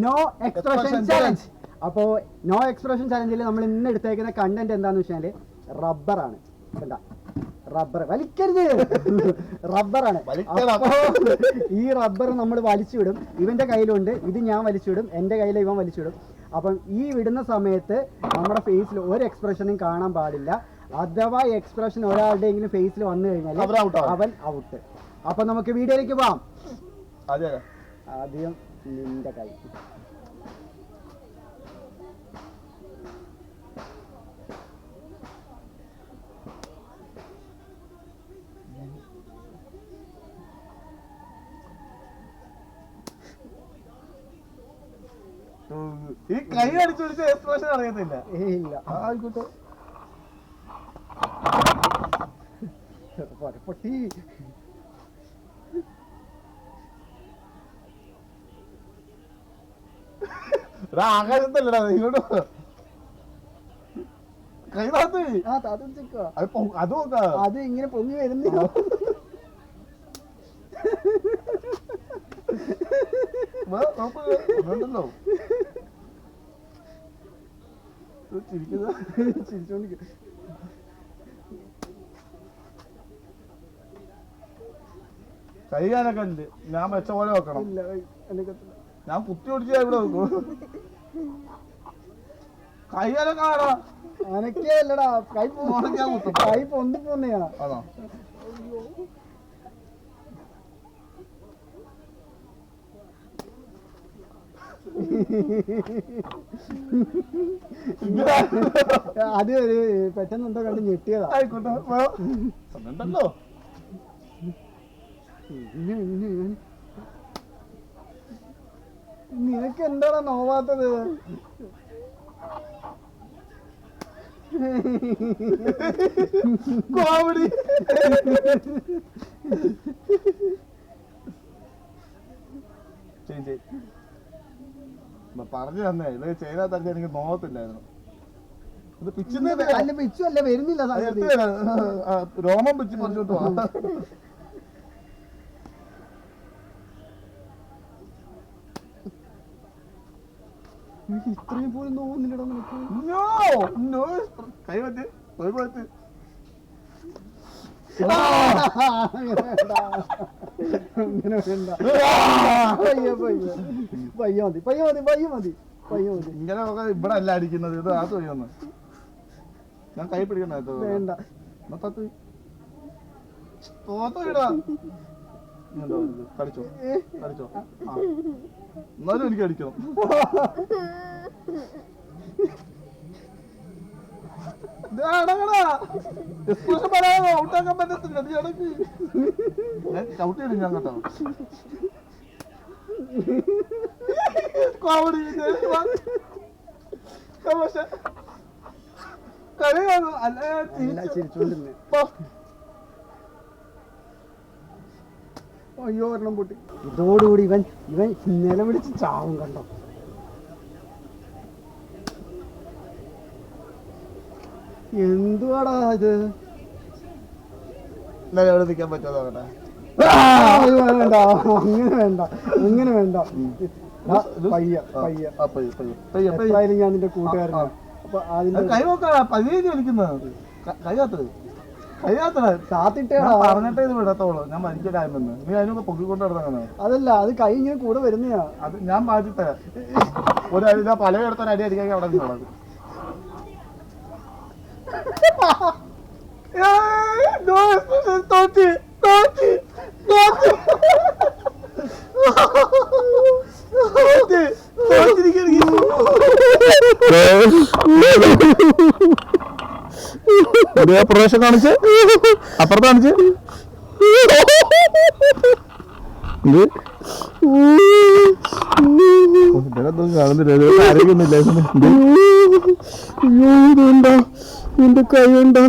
No expression challenge. അപ്പോൾ no expression ചാലഞ്ചിൽ നമ്മൾ ഇന്ന് എടുത്തേക്കുന്ന കണ്ടന്റ് എന്താന്ന് വെച്ചാൽ റബ്ബറാണ്. എന്താ റബ്ബർ വലിക്കരുത്, റബ്ബറാണ്. ഈ റബ്ബർ നമ്മൾ വലിച്ചുവിടും. ഇവന്റെ കയ്യിലുണ്ട്, ഇത് ഞാൻ വലിച്ചുവിടും, എൻ്റെ കയ്യിൽ ഇവൻ വലിച്ചുവിടും. അപ്പം ഈ വിടുന്ന സമയത്ത് നമ്മുടെ ഫേസിൽ ഒരു എക്സ്പ്രഷനും കാണാൻ പാടില്ല. അഥവാ എക്സ്പ്രഷൻ ഒരാളുടെയെങ്കിലും ഫേസിൽ വന്നു കഴിഞ്ഞാൽ അവൻ ഔട്ട്. അപ്പൊ നമുക്ക് വീഡിയോയിലേക്ക് പോവാം. ആദ്യം നിന്റെ കൈ. ഈ കൈ അടിച്ചു പിടിച്ച എക്സ്പ്രഷൻ അറിയത്തില്ല. ഇല്ല ആയിക്കോട്ടെ. പൊട്ടി ആകാശത്തല്ലടാ ഇങ്ങോട്ട് കൈ താത്ത്. അത് ഇങ്ങനെ പൊങ്ങി വരുന്നില്ല. ഉണ്ടല്ലോ ചിരിച്ചോണ്ട് കൈകാലൊക്കെ ഉണ്ട്. ഞാൻ വെച്ച പോലെ വെക്കണം. ഞാൻ കുത്തി ഓടിച്ചാ ഇവിടെ വെക്കും. കൈകാലൊക്കെ ആടാ അനക്കേ അല്ലടാ. കൈ പൊന്തി പോന്നെയാ. ആണോ? അത് പെട്ടെന്ന് എന്തോ കണ്ട് ഞെട്ടിയതാ. ഉണ്ടല്ലോ നിനക്ക് എന്താടാ നോവാത്തത്? കോമഡി. പറഞ്ഞു തന്നെ ഇത് ചെയ്താൽ തന്നെ എനിക്ക് നോക്കത്തില്ലായിരുന്നു. ഇത് പിച്ചു അല്ല വരുന്നില്ല. രോമം പിച്ച് പറിച്ചോട്ട് പോവാ. ഇത്രയും പോലും നോവുന്നില്ലടാ നിനക്ക്. കൈ പറ്റി പോയി പോയിട്ട് അങ്ങനെ വേണ്ട. പയ്യ മതി, പയ്യ മതി, പയ്യ മതി, പയ്യ മതി. ഇങ്ങനെ ഇവിടെ അല്ല അടിക്കുന്നത്. ഇത് അത് വയ്യൊന്ന് ഞാൻ കൈ പിടിക്കണ്ട. വേണ്ട തോത്തോടാ. കളിച്ചോ കളിച്ചോ. എന്നാലും എനിക്ക് അടിക്കണം. ഔട്ടാക്കാൻ പറ്റത്തില്ല. ഞാൻ ചവിട്ടിയിടും ഞാൻ കേട്ടോ. കോമഡി ചിരിച്ചോണ്ടിരുന്നേ. അയ്യോ ഒരെണ്ണം പൊട്ടി. ഇതോടുകൂടി ഇവൻ നിലവിളിച്ച് ചാവും. കണ്ടോ? എന്തുവാടാ ഇത്? നിൽക്കാൻ പറ്റുമോ നോക്കട്ടെ. വേണ്ട, അങ്ങനെ വേണ്ട, അങ്ങനെ വേണ്ട. പയ്യ പയ്യ പയ്യ. ഞാൻ നിന്റെ കൂട്ടുകാരനാണ്. അപ്പൊ അതിന്റെ കൈ നോക്കാ പതിയെ കളിക്കുന്നത്. കൈകാത്തത് പറഞ്ഞിട്ടേ ഇത് വിടത്തോളൂ. ഞാൻ മരിക്കലായെന്ന് നീ അതിനൊക്കെ പൊക്കിക്കൊണ്ട് നടന്നങ്ങനെ. അതല്ല, അത് കൈ ഇങ്ങനെ കൂടെ വരുന്നയാ. അത് ഞാൻ മാറ്റിത്തരാം. ഒരു പലയിടത്തൊരു അടി അടിക്കാൻ അവിടെ നടക്കും. പ്രദേശം കാണിച്ച് അപ്പുറത്ത് കാണിച്ച് കാണുന്നില്ല. ആരോഗ്യമൊന്നുമില്ല. നിന്റെ കൈ ഉണ്ടോ?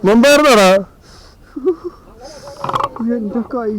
മുമ്പായിരുന്നോടാ എന്റെ കൈ